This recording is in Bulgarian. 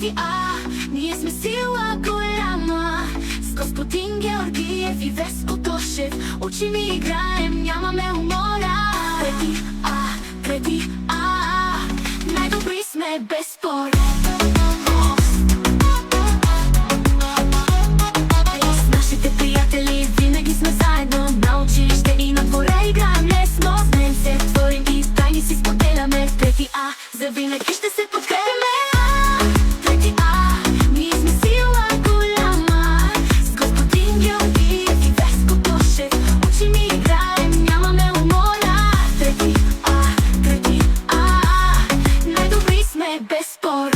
Трети А, ние сме сила голяма, с господин Георгиев и Веско Тошев. Учим и играем, нямаме умора. Трети А, най-добри сме без спор. С нашите приятели винаги сме заедно, на училище и на дворе играем лесно. Знаем се, творим и тайни си споделяме. Трети А, завинаги ще се подкрепяме. Трети А, ние сме сила голяма, с господин Георгиев и Веско Тошев. Учим и играем, нямаме умора. Трети А, най-добри сме без спор.